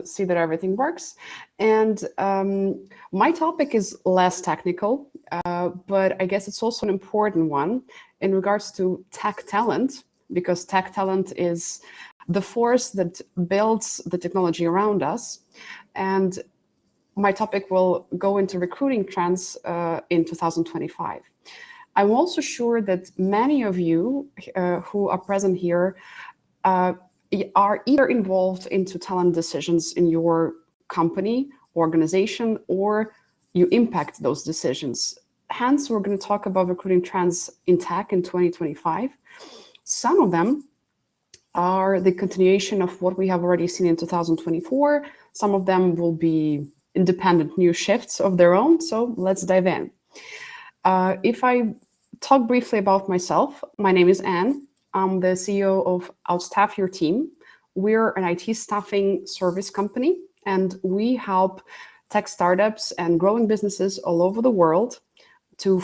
see that everything works. And my topic is less technical, but I guess it's also an important one in regards to tech talent, because tech talent is the force that builds the technology around us. And my topic will go into recruiting trends in 2025. I'm also sure that many of you who are present here are either involved into talent decisions in your company, organization, or you impact those decisions. Hence, we're going to talk about recruiting trends in tech in 2025. Some of them are the continuation of what we have already seen in 2024. Some of them will be independent new shifts of their own. So let's dive in. If I talk briefly about myself, my name is Ann. I'm the CEO of Outstaff Your Team. We're an IT staffing service company, and we help tech startups and growing businesses all over the world to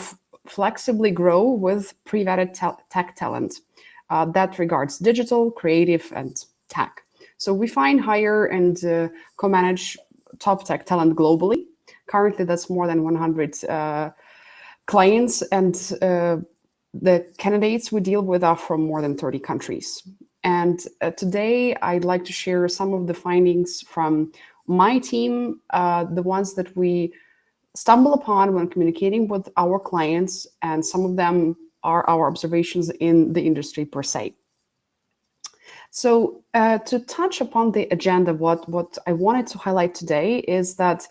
flexibly grow with pre-vetted tech talent. That regards digital, creative, and tech. So we find, hire, and co-manage top tech talent globally. Currently, that's more than 100 clients, and the candidates we deal with are from more than 30 countries. And today, I'd like to share some of the findings from my team, the ones that we stumble upon when communicating with our clients, and some of them are our observations in the industry per se. So to touch upon the agenda, what I wanted to highlight today is that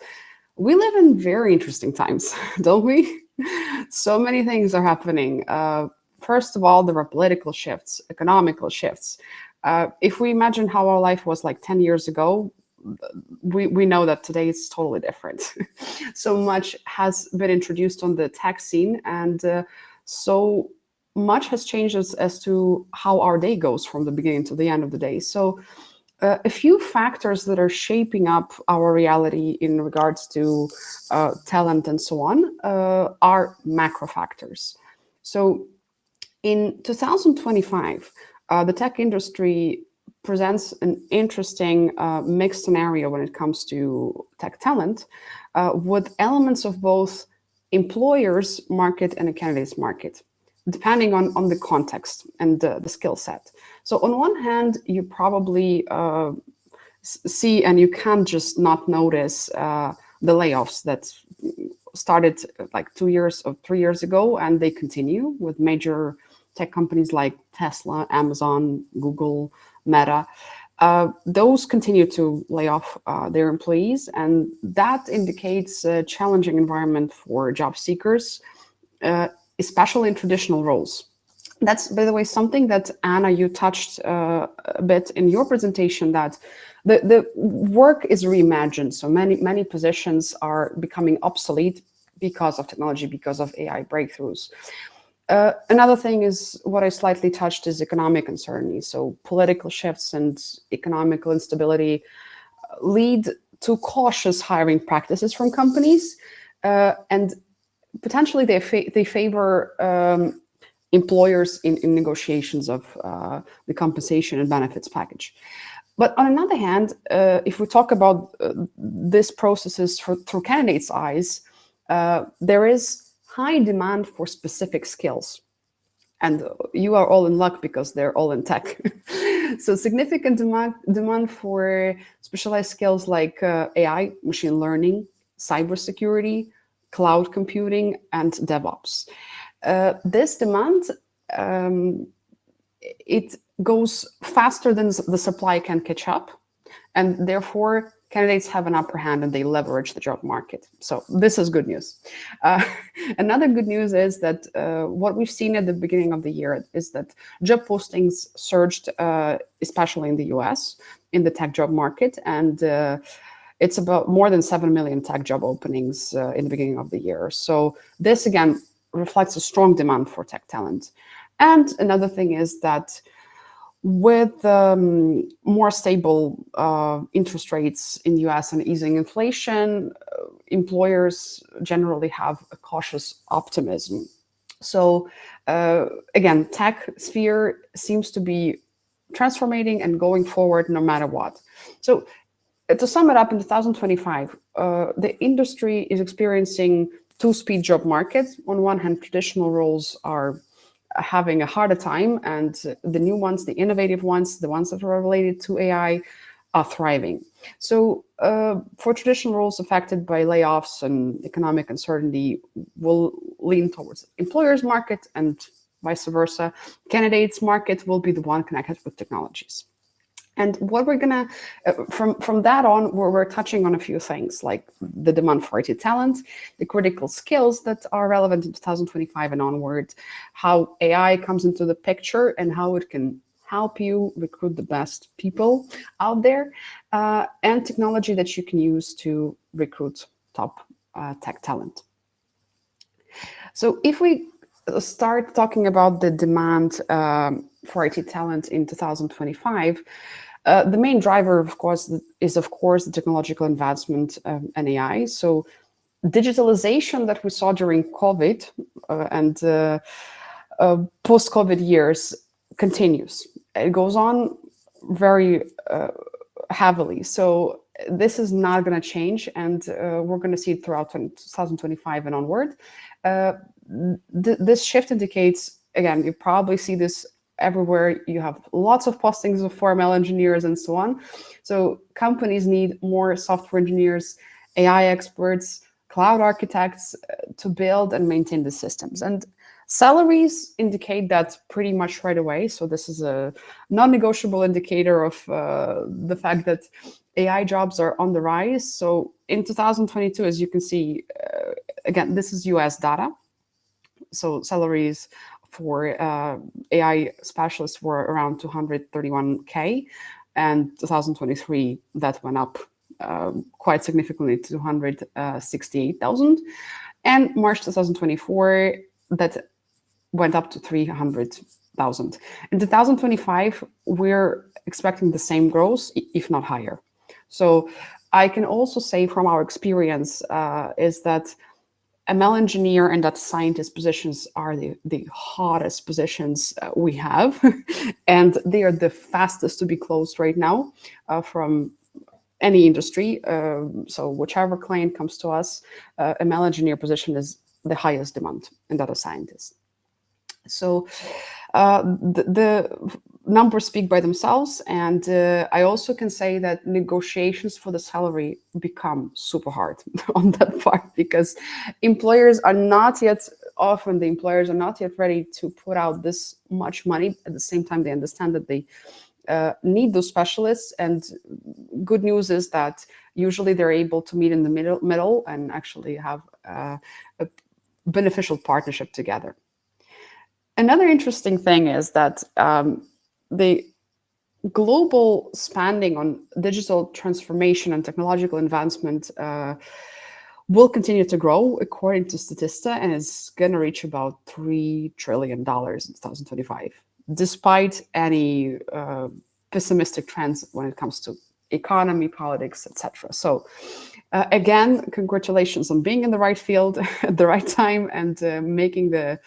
we live in very interesting times, don't we? So many things are happening. First of all, there are political shifts, economical shifts. If we imagine how our life was like 10 years ago, we know that today it's totally different. So much has been introduced on the tech scene, and so much has changed as to how our day goes from the beginning to the end of the day. So a few factors that are shaping up our reality in regards to talent and so on are macro factors. So in 2025, the tech industry presents an interesting mixed scenario when it comes to tech talent, with elements of both employers market and a candidates market, depending on the context and the skill set. So on one hand, you probably see, and you can't just not notice the layoffs that started like 2 years or 3 years ago, and they continue with major tech companies like Tesla, Amazon, Google, Meta. Those continue to lay off their employees, and that indicates a challenging environment for job seekers, especially in traditional roles. That's, by the way, something that, Anna, you touched a bit in your presentation, that the work is reimagined. So many positions are becoming obsolete because of technology, because of AI breakthroughs. Another thing is what I slightly touched is economic uncertainty. So political shifts and economical instability lead to cautious hiring practices from companies, and potentially they favor employers in negotiations of the compensation and benefits package. But on another hand, if we talk about these processes through candidates' eyes, there is high demand for specific skills. And you are all in luck because they're all in tech. So significant demand for specialized skills like AI, machine learning, cybersecurity, cloud computing, and DevOps. This demand, it goes faster than the supply can catch up, and therefore candidates have an upper hand and they leverage the job market. So this is good news. Another good news is that what we've seen at the beginning of the year is that job postings surged, especially in the US, in the tech job market, and it's about more than 7 million tech job openings in the beginning of the year. So this, again, reflects a strong demand for tech talent. And another thing is that with more stable interest rates in the US and easing inflation, employers generally have a cautious optimism. So again, tech sphere seems to be transforming and going forward no matter what. So To sum it up, in 2025, the industry is experiencing two-speed job markets. On one hand, traditional roles are having a harder time, and the new ones, the innovative ones, the ones that are related to AI, are thriving. So for traditional roles affected by layoffs and economic uncertainty, will lean towards employers market, and vice versa. Candidates market will be the one connected with technologies. And what we're gonna, from that on, we're touching on a few things like the demand for IT talent, the critical skills that are relevant in 2025 and onward, how AI comes into the picture and how it can help you recruit the best people out there, and technology that you can use to recruit top tech talent. So if we start talking about the demand for IT talent in 2025, the main driver, of course, is the technological advancement and AI. So digitalization that we saw during COVID and post-COVID years continues. It goes on very heavily. So this is not going to change, and we're going to see it throughout 2025 and onward. This shift indicates, again, you probably see this everywhere. You have lots of postings of ML engineers and so on. So companies need more software engineers, AI experts, cloud architects to build and maintain the systems. And salaries indicate that pretty much right away. So this is a non-negotiable indicator of the fact that AI jobs are on the rise. So in 2022, as you can see, again, this is US data. So salaries for AI specialists were around 231K, and 2023 that went up quite significantly to 268,000, and March 2024 that went up to 300,000. In 2025, we're expecting the same growth, if not higher. So I can also say from our experience is that ML engineer and data scientist positions are the hottest positions we have, and they are the fastest to be closed right now from any industry. So whichever client comes to us, ML engineer position is the highest demand in data scientists. So the numbers speak by themselves, and I also can say that negotiations for the salary become super hard on that part, because employers are not yet ready to put out this much money. At the same time, they understand that they need those specialists, and good news is that usually they're able to meet in the middle and actually have a beneficial partnership together. Another interesting thing is that the global spending on digital transformation and technological advancement will continue to grow, according to Statista, and is going to reach about $3 trillion in 2025, despite any pessimistic trends when it comes to economy, politics, etc. So again, congratulations on being in the right field at the right time and making the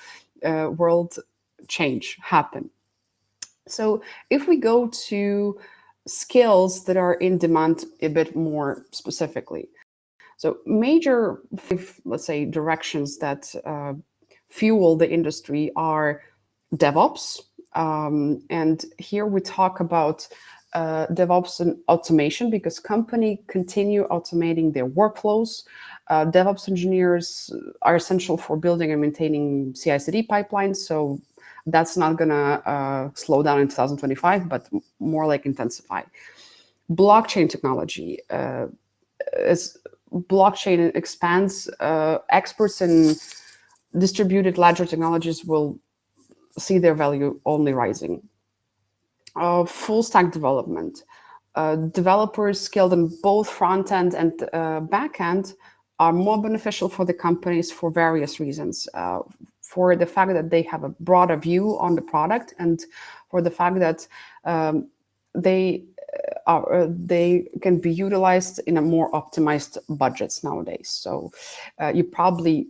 world change happen. So if we go to skills that are in demand a bit more specifically, so major, let's say, directions that fuel the industry are DevOps. And here we talk about DevOps and automation, because companies continue automating their workflows. DevOps engineers are essential for building and maintaining CI/CD pipelines. So that's not going to slow down in 2025, but more like intensify. Blockchain technology. As blockchain expands, experts in distributed ledger technologies will see their value only rising. Full stack development. Developers skilled in both front end and back end are more beneficial for the companies for various reasons. For the fact that they have a broader view on the product, and for the fact that they can be utilized in a more optimized budgets nowadays. So you probably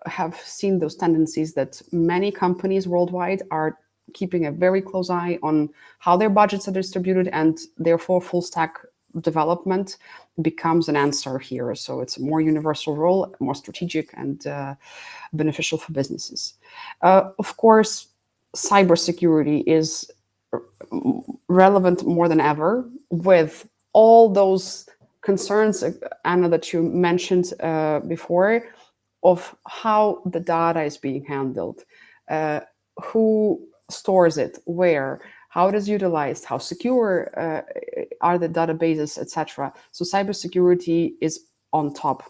have seen those tendencies that many companies worldwide are keeping a very close eye on how their budgets are distributed, and therefore full stack development becomes an answer here. So it's a more universal role, more strategic, and beneficial for businesses. Of course, cybersecurity is relevant more than ever with all those concerns, Anna, that you mentioned before, of how the data is being handled, who stores it, where, how it is utilized, how secure are the databases, etc. So cybersecurity is on top.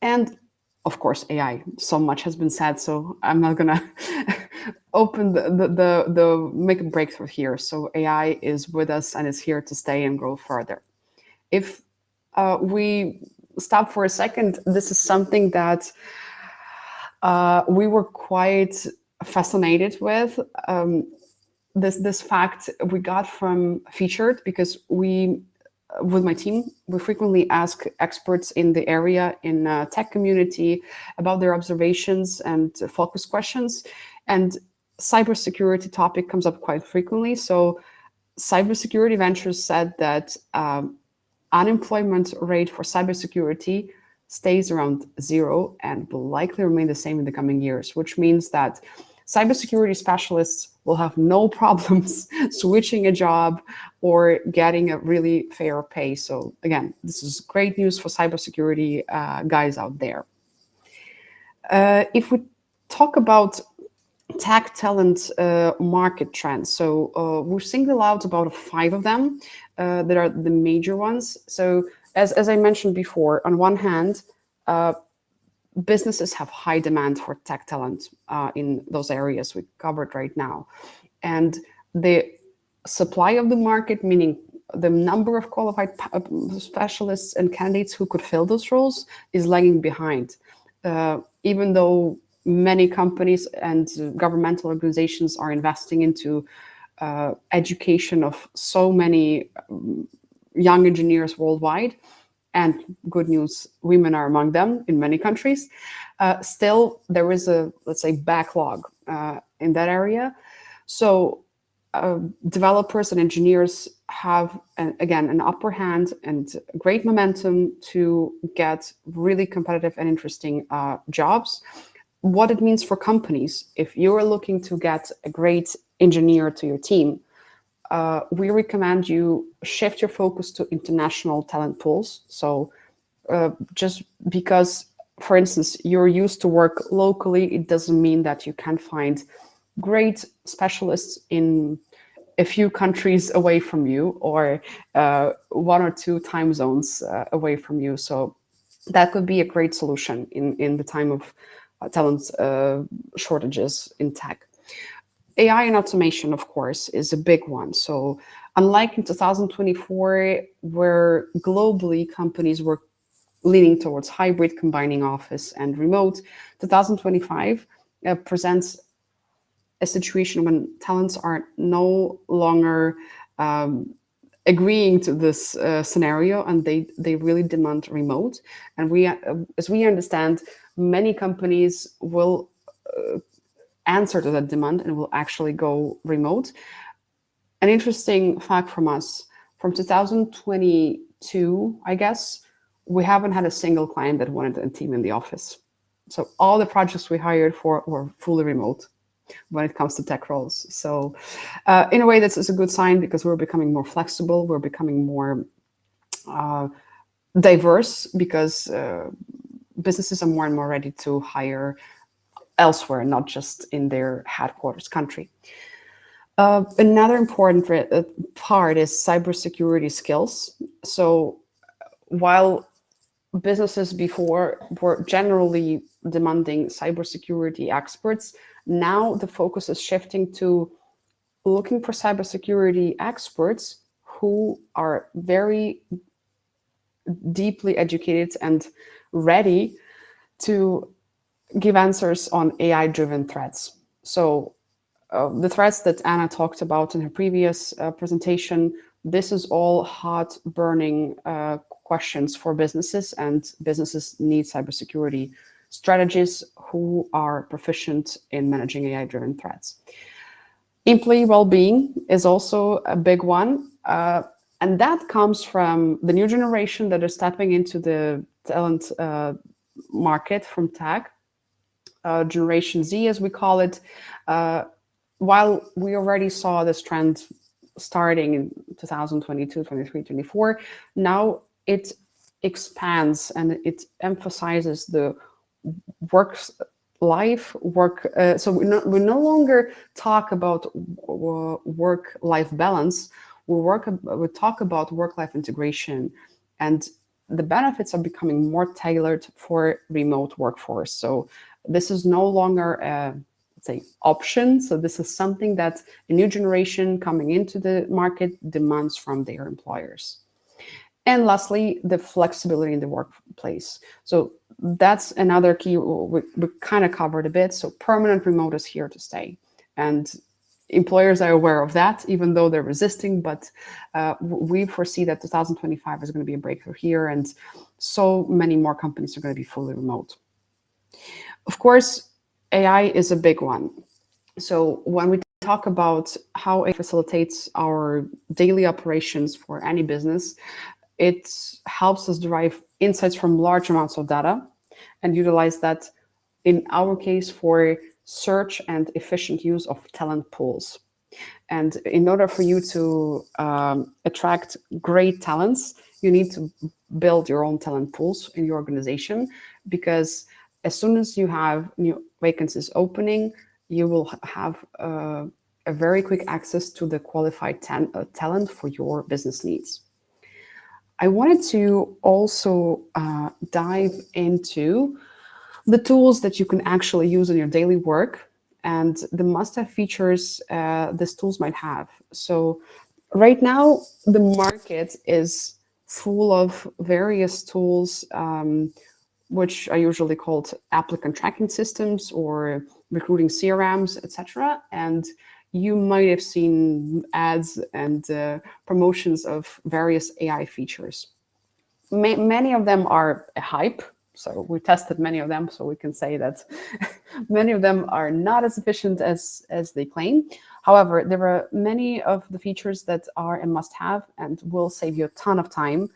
And of course, AI. So much has been said, so I'm not gonna open the make a breakthrough here. So AI is with us and is here to stay and grow further. If we stop for a second, this is something that we were quite fascinated with. This fact we got from Featured, because we, with my team, we frequently ask experts in the area, in tech community, about their observations and focus questions. And cybersecurity topic comes up quite frequently. So Cybersecurity Ventures said that unemployment rate for cybersecurity stays around 0 and will likely remain the same in the coming years, which means that cybersecurity specialists will have no problems switching a job or getting a really fair pay. So again, this is great news for cybersecurity guys out there. If we talk about tech talent market trends, so we're singled out about 5 of them that are the major ones. So as I mentioned before, on one hand, businesses have high demand for tech talent in those areas we covered right now. And the supply of the market, meaning the number of qualified specialists and candidates who could fill those roles, is lagging behind. Even though many companies and governmental organizations are investing into education of so many young engineers worldwide, and good news, women are among them in many countries, still there is a, let's say, backlog in that area. So developers and engineers have, again, an upper hand and great momentum to get really competitive and interesting jobs. What it means for companies, if you're looking to get a great engineer to your team, we recommend you shift your focus to international talent pools. So just because, for instance, you're used to work locally, it doesn't mean that you can find great specialists in a few countries away from you, or 1 or 2 time zones away from you. So that could be a great solution in the time of talent shortages in tech. AI and automation, of course, is a big one. So unlike in 2024, where globally companies were leaning towards hybrid, combining office and remote, 2025 presents a situation when talents are no longer agreeing to this scenario, and they really demand remote. And we, as we understand, many companies will answer to that demand and will actually go remote. An interesting fact from us, from 2022, I guess, we haven't had a single client that wanted a team in the office. So all the projects we hired for were fully remote when it comes to tech roles. So in a way, this is a good sign, because we're becoming more flexible, we're becoming more diverse, because businesses are more and more ready to hire elsewhere, not just in their headquarters country. Another important part is cybersecurity skills. So while businesses before were generally demanding cybersecurity experts, now the focus is shifting to looking for cybersecurity experts who are very deeply educated and ready to give answers on AI-driven threats. So the threats that Anna talked about in her previous presentation, this is all hot, burning questions for businesses, and businesses need cybersecurity strategists who are proficient in managing AI-driven threats. Employee well-being is also a big one. And that comes from the new generation that are stepping into the talent market from tech, Generation Z, as we call it. Uh, while we already saw this trend starting in 2022, 23, 24, now it expands and it emphasizes the work life work. So we no longer talk about work life balance. We talk about work life integration, and the benefits are becoming more tailored for remote workforce. So this is no longer a, let's say, option. So this is something that a new generation coming into the market demands from their employers. And lastly, the flexibility in the workplace. So that's another key we kind of covered a bit. So permanent remote is here to stay. And employers are aware of that, even though they're resisting. But we foresee that 2025 is going to be a breakthrough here. And so many more companies are going to be fully remote. Of course, AI is a big one. So when we talk about how it facilitates our daily operations for any business, it helps us derive insights from large amounts of data and utilize that, in our case, for search and efficient use of talent pools. And in order for you to attract great talents, you need to build your own talent pools in your organization, because as soon as you have new vacancies opening, you will have a very quick access to the qualified talent for your business needs. I wanted to also dive into the tools that you can actually use in your daily work and the must-have features these tools might have. So right now, the market is full of various tools, which are usually called applicant tracking systems or recruiting CRMs, etc. And you might have seen ads and promotions of various AI features. Many of them are a hype. So we tested many of them, so we can say that many of them are not as efficient as they claim. However, there are many of the features that are a must-have and will save you a ton of time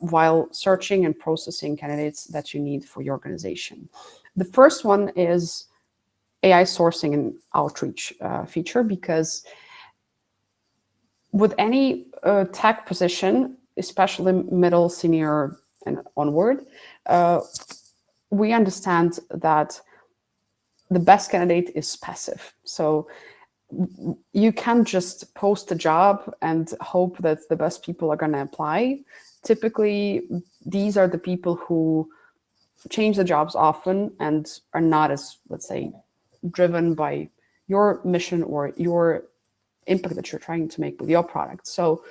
while searching and processing candidates that you need for your organization. The first one is AI sourcing and outreach feature, because with any tech position, especially middle, senior, and onward, we understand that the best candidate is passive. So you can't just post a job and hope that the best people are going to apply. Typically, these are the people who change the jobs often and are not as, let's say, driven by your mission or your impact that you're trying to make with your product. So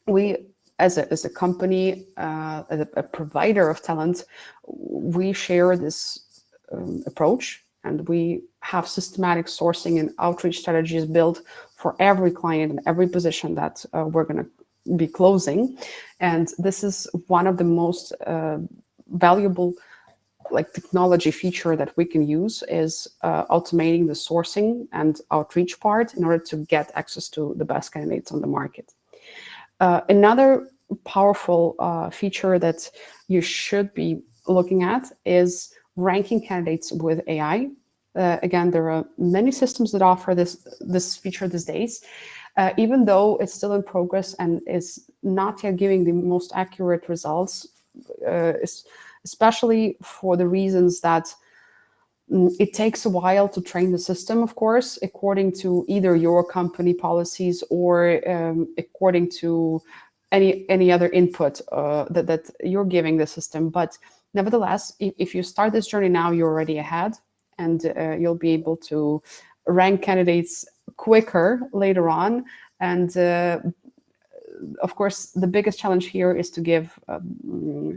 we, as a company, as a provider of talent, we share this approach, and we have systematic sourcing and outreach strategies built for every client and every position that we're going to be closing. And this is one of the most valuable technology feature that we can use is automating the sourcing and outreach part in order to get access to the best candidates on the market. Another powerful feature that you should be looking at is ranking candidates with AI. Again, there are many systems that offer this feature these days, even though it's still in progress and is not yet giving the most accurate results, especially for the reasons that it takes a while to train the system, of course, according to either your company policies or according to any other input that you're giving the system. But nevertheless, if you start this journey now, you're already ahead, and you'll be able to rank candidates quicker later on. And of course, the biggest challenge here is to give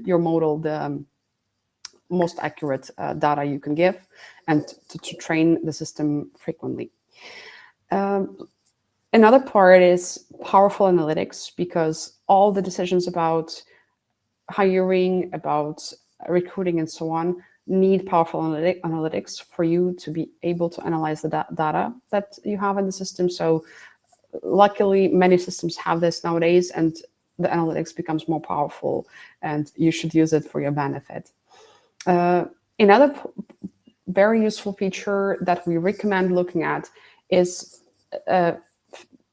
your model the most accurate data you can give, and to train the system frequently. Another part is powerful analytics, because all the decisions about hiring, about recruiting, and so on need powerful analytics for you to be able to analyze the data that you have in the system. So luckily, many systems have this nowadays, and the analytics becomes more powerful, and you should use it for your benefit. Another very useful feature that we recommend looking at is a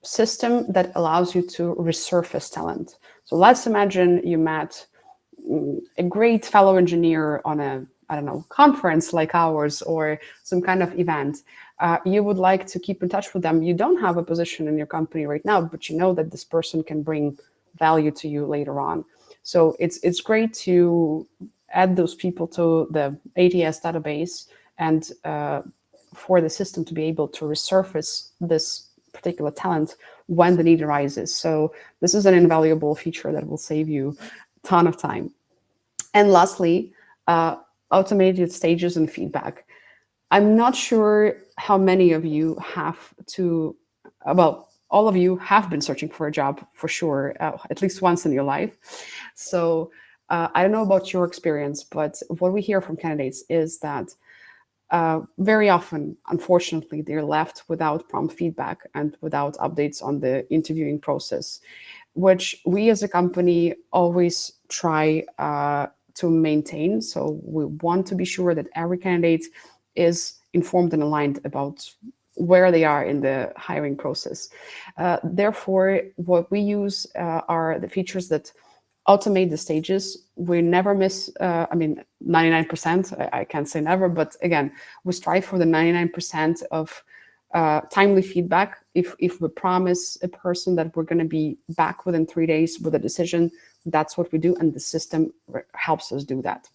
system that allows you to resurface talent. So let's imagine you met a great fellow engineer on a, I don't know, conference like ours or some kind of event. You would like to keep in touch with them. You don't have a position in your company right now, but you know that this person can bring value to you later on. So it's great to add those people to the ATS database and for the system to be able to resurface this particular talent when the need arises. So this is an invaluable feature that will save you a ton of time. And lastly, automated stages and feedback. I'm not sure how many of you have to, well, all of you have been searching for a job for sure, at least once in your life. So I don't know about your experience, but what we hear from candidates is that very often, unfortunately, they're left without prompt feedback and without updates on the interviewing process, which we as a company always try to maintain. So we want to be sure that every candidate is informed and aligned about where they are in the hiring process. Therefore, what we use are the features that automate the stages. We never miss, 99%, I can't say never, but again, we strive for the 99% of timely feedback. If we promise a person that we're going to be back within 3 days with a decision, that's what we do, and the system helps us do that.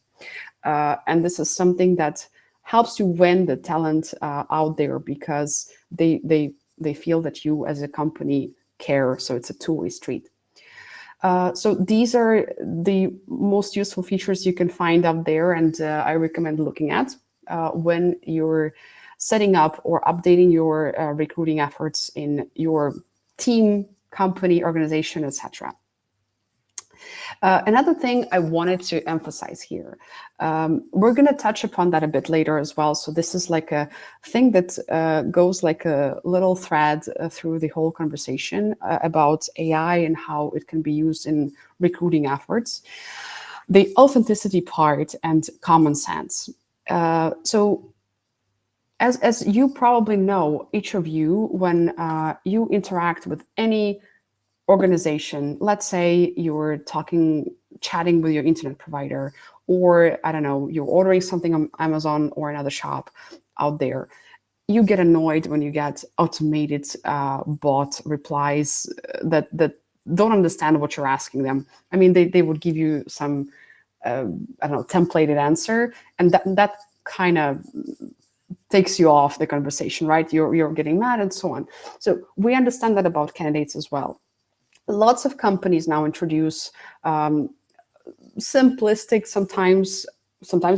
And this is something that helps you win the talent out there because they feel that you as a company care. So it's a two-way street. So these are the most useful features you can find out there, and I recommend looking at when you're setting up or updating your recruiting efforts in your team, company, organization, etc. Another thing I wanted to emphasize here, we're going to touch upon that a bit later as well. So this is like a thing that goes like a little thread through the whole conversation about AI and how it can be used in recruiting efforts. The authenticity part and common sense. So as you probably know, each of you, when you interact with any organization, let's say you're chatting with your internet provider, or I don't know, you're ordering something on Amazon or another shop out there, you get annoyed when you get automated bot replies that don't understand what you're asking them. I mean, they would give you some I don't know, templated answer, and that kind of takes you off the conversation, right? You're getting mad and so on. So we understand that about candidates as well. Lots of companies now introduce simplistic, sometimes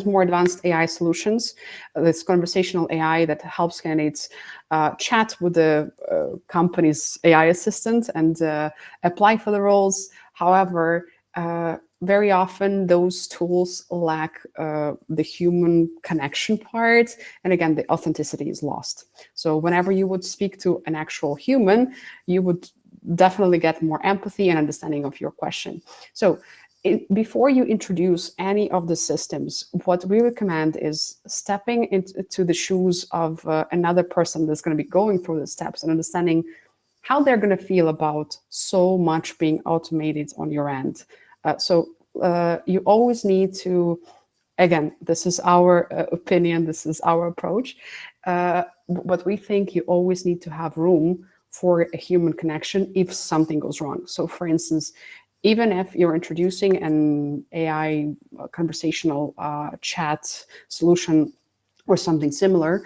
more advanced AI solutions. This conversational AI that helps candidates chat with the company's AI assistant and apply for the roles. However, very often those tools lack the human connection part, and again, the authenticity is lost. So whenever you would speak to an actual human, you would definitely get more empathy and understanding of your question. So before you introduce any of the systems, what we recommend is stepping into the shoes of another person that's going to be going through the steps and understanding how they're going to feel about so much being automated on your end. So you always need to, again, this is our opinion, this is our approach, but we think you always need to have room for a human connection if something goes wrong. So for instance, even if you're introducing an AI conversational chat solution or something similar,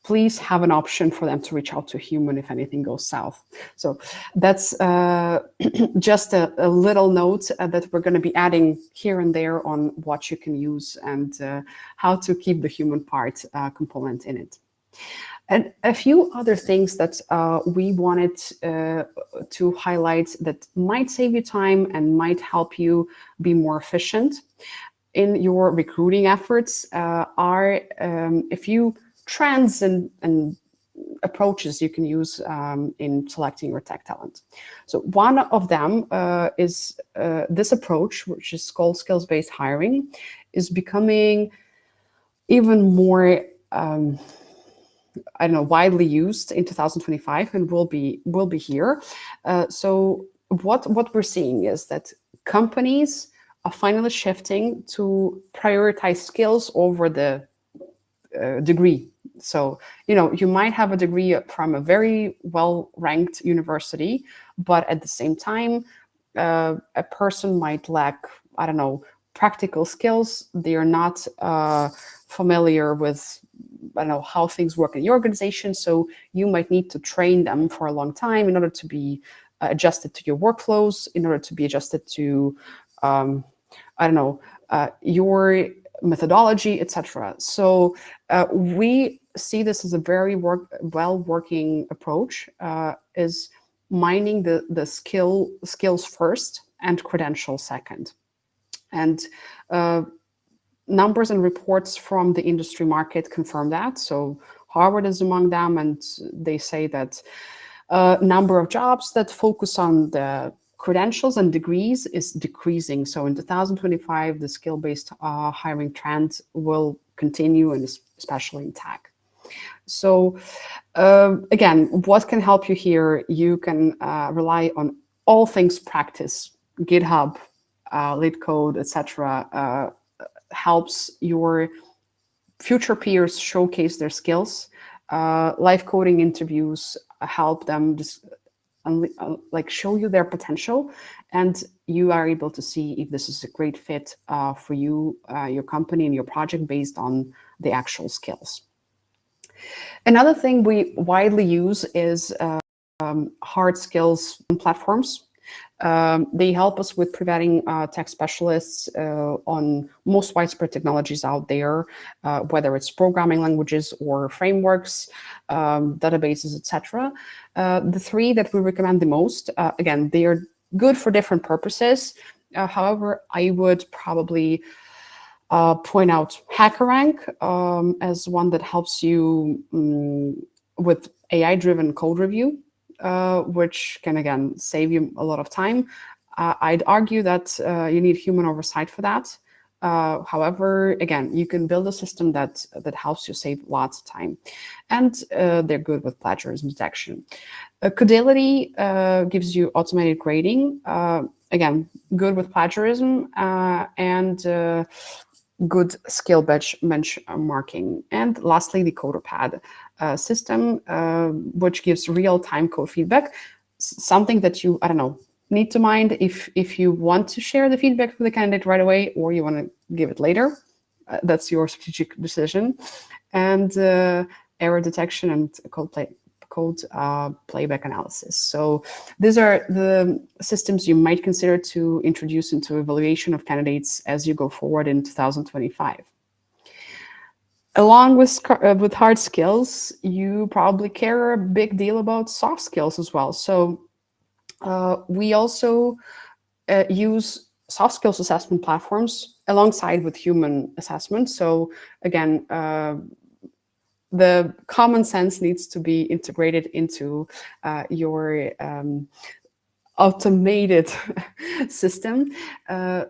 please have an option for them to reach out to a human if anything goes south. So that's just a little note that we're going to be adding here and there on what you can use and how to keep the human part component in it. And a few other things that we wanted to highlight that might save you time and might help you be more efficient in your recruiting efforts are a few trends and approaches you can use in selecting your tech talent. So one of them is this approach, which is called skills-based hiring, is becoming even more I don't know, widely used in 2025 and will be here. So what we're seeing is that companies are finally shifting to prioritize skills over the degree. So, you might have a degree from a very well-ranked university, but at the same time, a person might lack, I don't know, practical skills. They are not familiar with, I don't know, how things work in your organization. So you might need to train them for a long time in order to be adjusted to your workflows, in order to be adjusted to, I don't know, your methodology, etc. So we see this as a very well-working approach, is mining the skills first and credentials second. And numbers and reports from the industry market confirm that. So Harvard is among them, and they say that number of jobs that focus on the credentials and degrees is decreasing. So in 2025, the skill-based hiring trend will continue, and especially in tech. So again, what can help you here? You can rely on all things practice, GitHub, LeetCode, etc. Helps your future peers showcase their skills. Live coding interviews help them just like show you their potential, and you are able to see if this is a great fit for you, your company, and your project based on the actual skills. Another thing we widely use is hard skills platforms. They help us with providing tech specialists on most widespread technologies out there, whether it's programming languages or frameworks, databases, etc. The three that we recommend the most, again, they are good for different purposes. However, I would probably point out HackerRank as one that helps you with AI-driven code review, which can, again, save you a lot of time. I'd argue that you need human oversight for that. However, again, you can build a system that helps you save lots of time. And they're good with plagiarism detection. Codility gives you automated grading. Again, good with plagiarism and good skill benchmarking. And lastly, the CoderPad system, which gives real-time code feedback, something that you, I don't know, need to mind if you want to share the feedback with the candidate right away or you want to give it later. That's your strategic decision. And error detection and code playback analysis. So these are the systems you might consider to introduce into evaluation of candidates as you go forward in 2025. Along with hard skills, you probably care a big deal about soft skills as well. So we also use soft skills assessment platforms alongside with human assessment. So again, the common sense needs to be integrated into your automated system.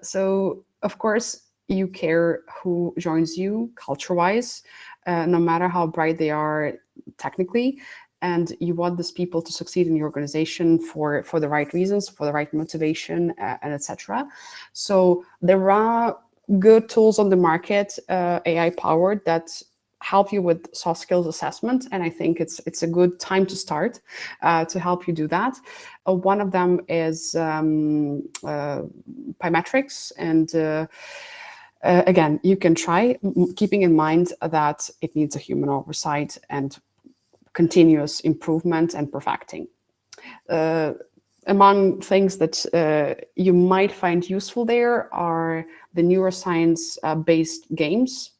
So of course, you care who joins you culture-wise, no matter how bright they are technically. And you want these people to succeed in your organization for the right reasons, for the right motivation, and etc. So there are good tools on the market, AI-powered, that help you with soft skills assessment, and I think it's a good time to start to help you do that. One of them is Pymetrics, and again, you can try, keeping in mind that it needs a human oversight and continuous improvement and perfecting. Among things that you might find useful there are the neuroscience-based games.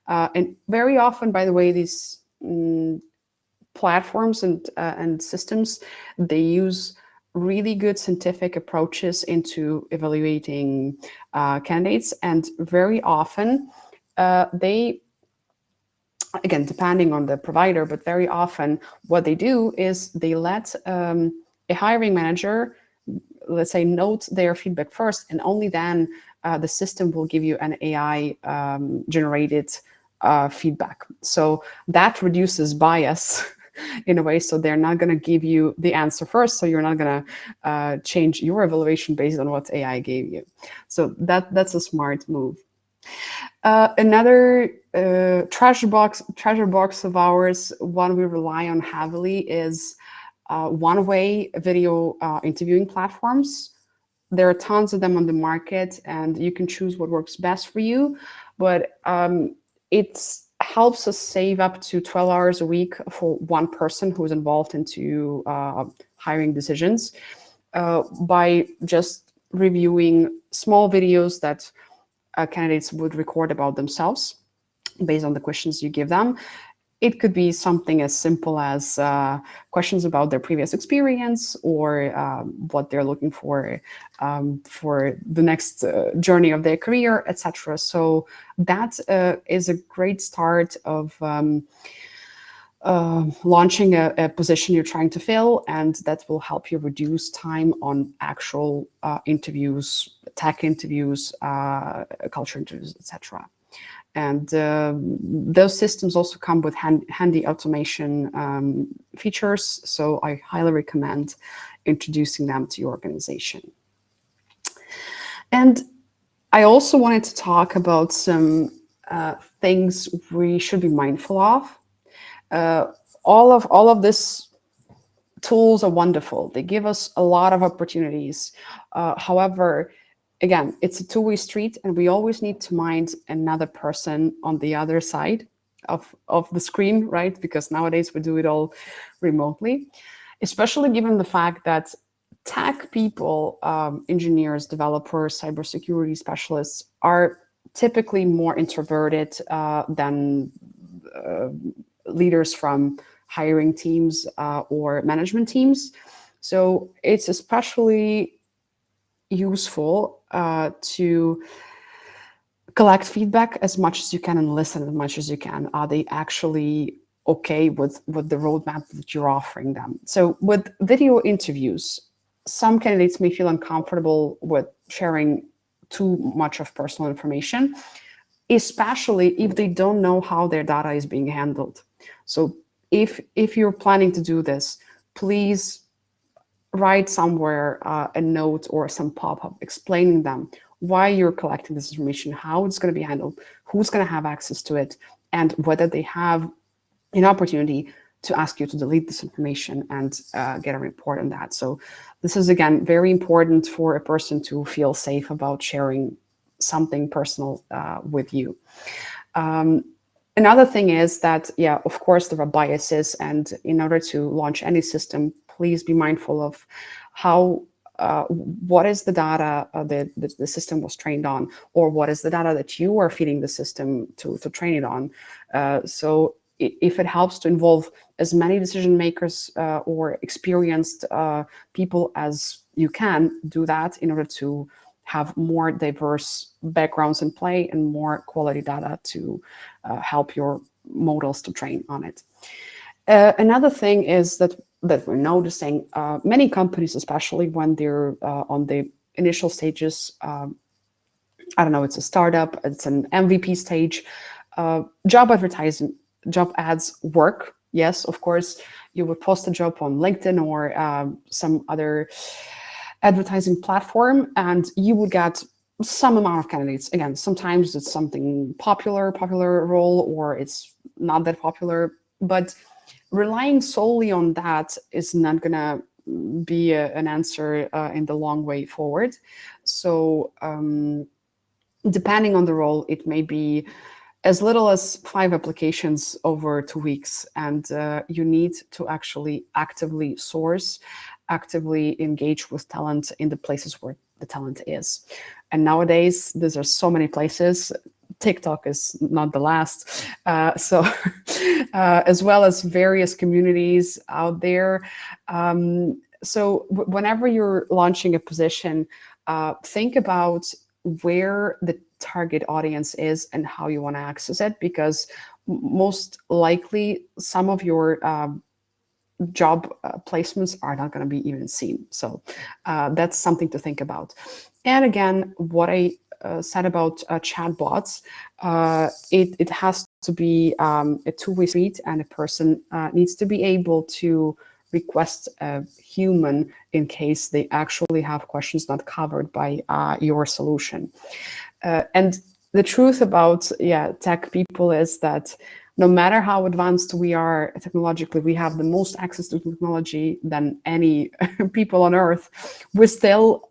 And very often, by the way, these platforms and systems, they use really good scientific approaches into evaluating candidates. And very often, they again, depending on the provider, but very often what they do is they let a hiring manager, let's say, note their feedback first, and only then the system will give you an AI generated feedback. So that reduces bias in a way. So they're not going to give you the answer first. So you're not going to change your evaluation based on what AI gave you. So that's a smart move. Another treasure box of ours, one we rely on heavily, is one-way video interviewing platforms. There are tons of them on the market, and you can choose what works best for you. But it helps us save up to 12 hours a week for one person who's involved into hiring decisions by just reviewing small videos that candidates would record about themselves based on the questions you give them. It could be something as simple as questions about their previous experience, or what they're looking for the next journey of their career, etc. So that is a great start of launching a position you're trying to fill, and that will help you reduce time on actual interviews, tech interviews, culture interviews, etc. And those systems also come with handy automation features, so I highly recommend introducing them to your organization. And I also wanted to talk about some things we should be mindful of. All of these tools are wonderful. They give us a lot of opportunities. However, again, it's a two-way street, and we always need to mind another person on the other side of the screen, right? Because nowadays we do it all remotely, especially given the fact that tech people, engineers, developers, cybersecurity specialists are typically more introverted than leaders from hiring teams or management teams. So it's especially useful to collect feedback as much as you can and listen as much as you can. Are they actually okay with the roadmap that you're offering them? So with video interviews, some candidates may feel uncomfortable with sharing too much of personal information, especially if they don't know how their data is being handled. So if you're planning to do this, please write somewhere a note or some pop-up explaining them why you're collecting this information, how it's going to be handled, who's going to have access to it, and whether they have an opportunity to ask you to delete this information and get a report on that. So this is, again, very important for a person to feel safe about sharing something personal with you. Another thing is that, yeah, of course, there are biases, and in order to launch any system, please be mindful of how, what is the data that the system was trained on, or what is the data that you are feeding the system to train it on. So if it helps to involve as many decision makers or experienced people as you can, do that in order to have more diverse backgrounds in play and more quality data to help your models to train on it. Another thing is that we're noticing many companies, especially when they're on the initial stages, I don't know, it's a startup, it's an MVP stage, job advertising, job ads work. Yes, of course, you would post a job on LinkedIn or some other advertising platform, and you would get some amount of candidates. Again, sometimes it's something popular role, or it's not that popular, but relying solely on that is not gonna be an answer in the long way forward. So depending on the role, it may be as little as 5 applications over 2 weeks, and you need to actually actively source, actively engage with talent in the places where the talent is. And nowadays, there are so many places. TikTok is not the last. So as well as various communities out there. So whenever you're launching a position, think about where the target audience is and how you want to access it, because most likely some of your job placements are not going to be even seen. So that's something to think about. And again, what I said about chatbots, it has to be a two-way street, and a person needs to be able to request a human in case they actually have questions not covered by your solution. And the truth about tech people is that no matter how advanced we are technologically, we have the most access to technology than any people on earth. We still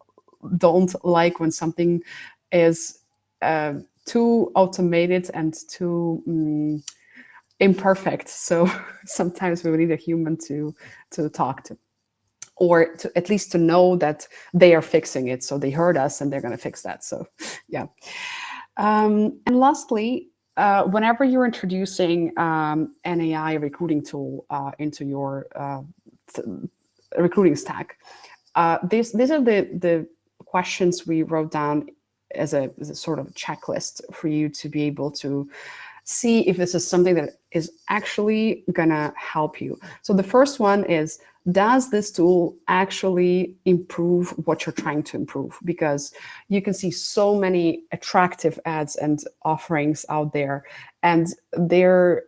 don't like when something is too automated and too imperfect. So sometimes we need a human to talk to, or to at least to know that they are fixing it. So they heard us and they're going to fix that. So yeah. And lastly, whenever you're introducing an AI recruiting tool into your recruiting stack, these are the questions we wrote down as a sort of checklist for you to be able to see if this is something that is actually gonna help you. So the first one is, does this tool actually improve what you're trying to improve? Because you can see so many attractive ads and offerings out there, and they're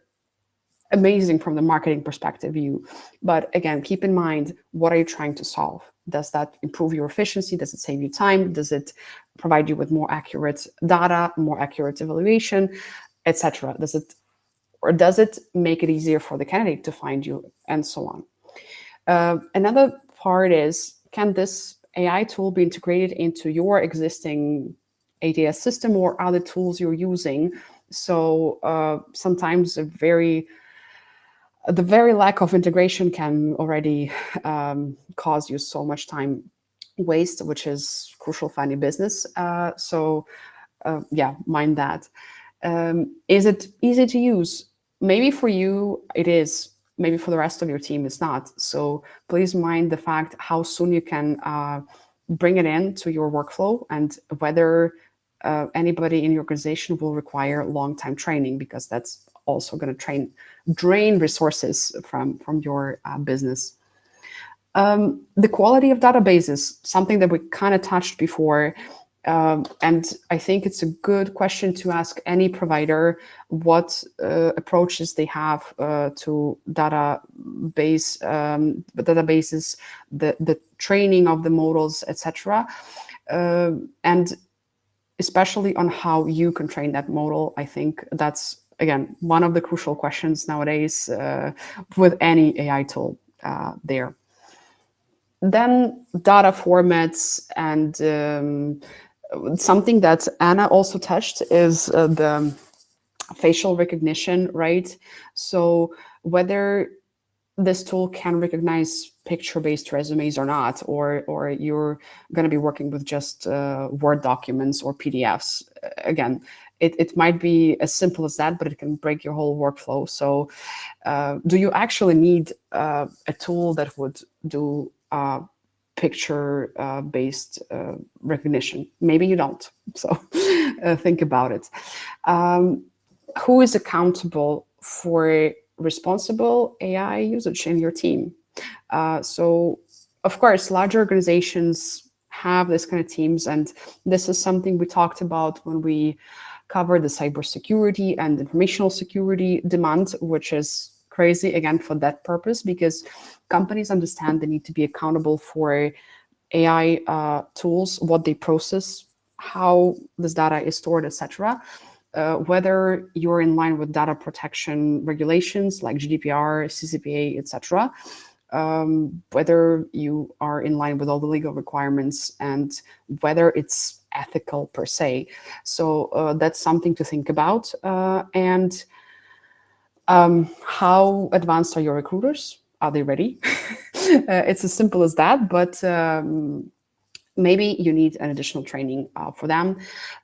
amazing from the marketing perspective view. But again, keep in mind, what are you trying to solve? Does that improve your efficiency? Does it save you time? Does it provide you with more accurate data, more accurate evaluation, etc.? Does it make it easier for the candidate to find you, and so on? Another part is, can this AI tool be integrated into your existing ATS system or other tools you're using? So sometimes the very lack of integration can already cause you so much time waste, which is crucial for any business. Mind that. Is it easy to use? Maybe for you it is. Maybe for the rest of your team it's not. So please mind the fact how soon you can bring it into your workflow, and whether anybody in your organization will require long-time training, because that's also going to drain resources from your business. The quality of databases, something that we kind of touched before. And I think it's a good question to ask any provider what approaches they have to databases, the training of the models, etc. And especially on how you can train that model. I think that's, again, one of the crucial questions nowadays with any AI tool there. Then data formats, and something that Anna also touched is the facial recognition, right? So whether this tool can recognize picture-based resumes or not, or you're going to be working with just Word documents or PDFs. Again, it might be as simple as that, but it can break your whole workflow. So do you need a tool that would do picture-based recognition? Maybe you don't. So think about it. Who is accountable for responsible AI usage in your team? So, of course, larger organizations have this kind of teams, and this is something we talked about when we covered the cybersecurity and informational security demand, which is crazy, again, for that purpose, because companies understand they need to be accountable for AI tools, what they process, how this data is stored, etc. Whether you're in line with data protection regulations like GDPR, CCPA, etc., whether you are in line with all the legal requirements, and whether it's ethical per se. So that's something to think about. And how advanced are your recruiters? Are they ready? It's as simple as that, but maybe you need an additional training for them.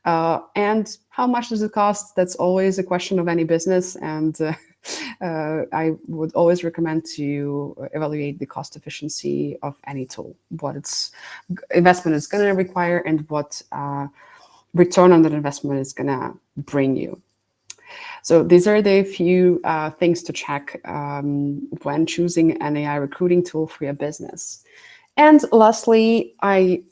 And how much does it cost? That's always a question of any business. And I would always recommend to evaluate the cost efficiency of any tool, what its investment is going to require, and what return on that investment is going to bring you. So these are the few things to check when choosing an AI recruiting tool for your business. And lastly, I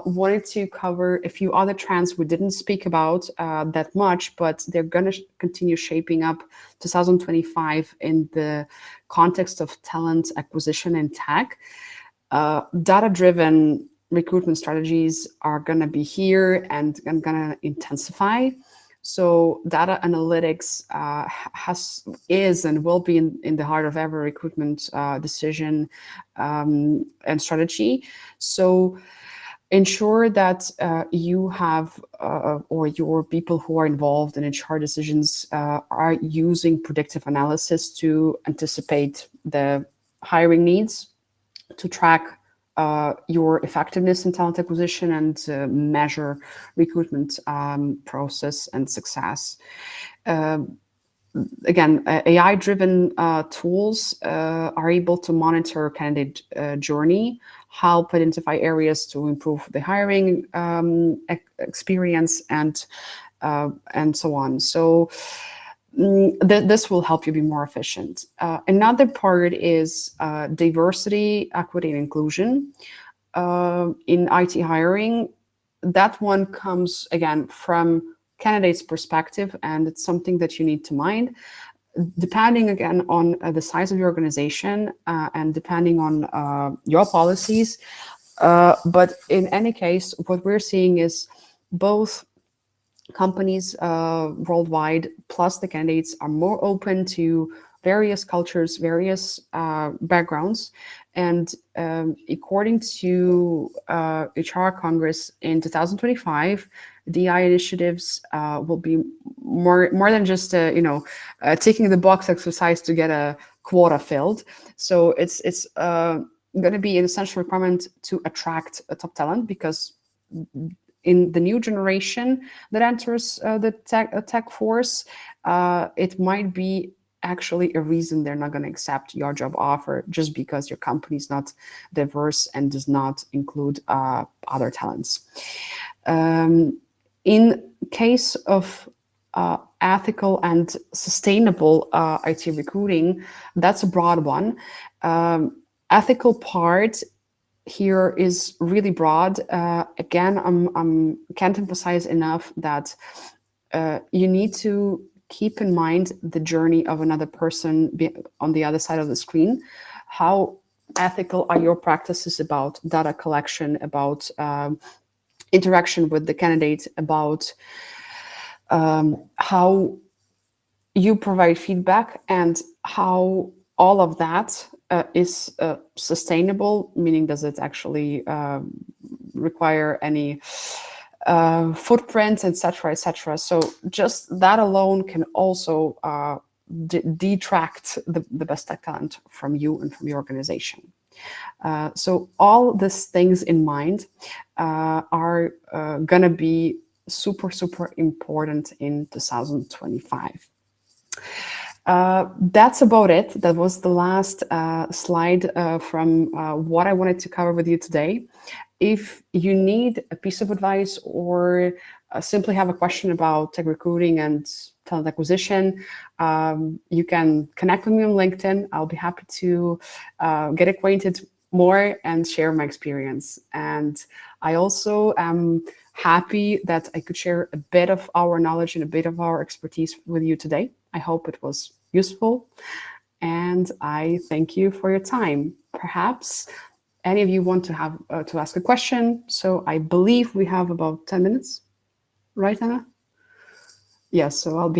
wanted to cover a few other trends we didn't speak about that much, but they're going to continue shaping up 2025 in the context of talent acquisition and tech. Data-driven recruitment strategies are going to be here and going to intensify. So data analytics is and will be in the heart of every recruitment decision and strategy. So ensure that you have or your people who are involved in HR decisions are using predictive analysis to anticipate the hiring needs, to track your effectiveness in talent acquisition, and measure recruitment process and success. Again, AI-driven tools are able to monitor candidate journey, help identify areas to improve the hiring experience, and so on. So this will help you be more efficient. Another part is diversity, equity, and inclusion. In IT hiring, that one comes, again, from candidate's perspective, and it's something that you need to mind. Depending, again, on the size of your organization and depending on your policies. But in any case, what we're seeing is both companies worldwide, plus the candidates, are more open to various cultures, various backgrounds. And according to HR Congress in 2025, DI initiatives will be more than just taking the box exercise to get a quota filled. So it's going to be an essential requirement to attract a top talent, because in the new generation that enters the tech force, it might be actually a reason they're not going to accept your job offer just because your company is not diverse and does not include other talents. In case of ethical and sustainable IT recruiting, that's a broad one. Ethical part here is really broad. Again, I'm can't emphasize enough that you need to keep in mind the journey of another person on the other side of the screen. How ethical are your practices about data collection, about interaction with the candidate, about how you provide feedback, and how all of that is sustainable, meaning does it actually require any footprints, etc., etc. So just that alone can also detract the best tech talent from you and from your organization. So all these things in mind are going to be super, super important in 2025. That's about it. That was the last slide from what I wanted to cover with you today. If you need a piece of advice or simply have a question about tech recruiting and talent acquisition, you can connect with me on LinkedIn. I'll be happy to get acquainted more and share my experience. And I also am happy that I could share a bit of our knowledge and a bit of our expertise with you today. I hope it was useful, and I thank you for your time. Perhaps any of you want to have to ask a question. So I believe we have about 10 minutes, right, Anna? Yes, so I'll be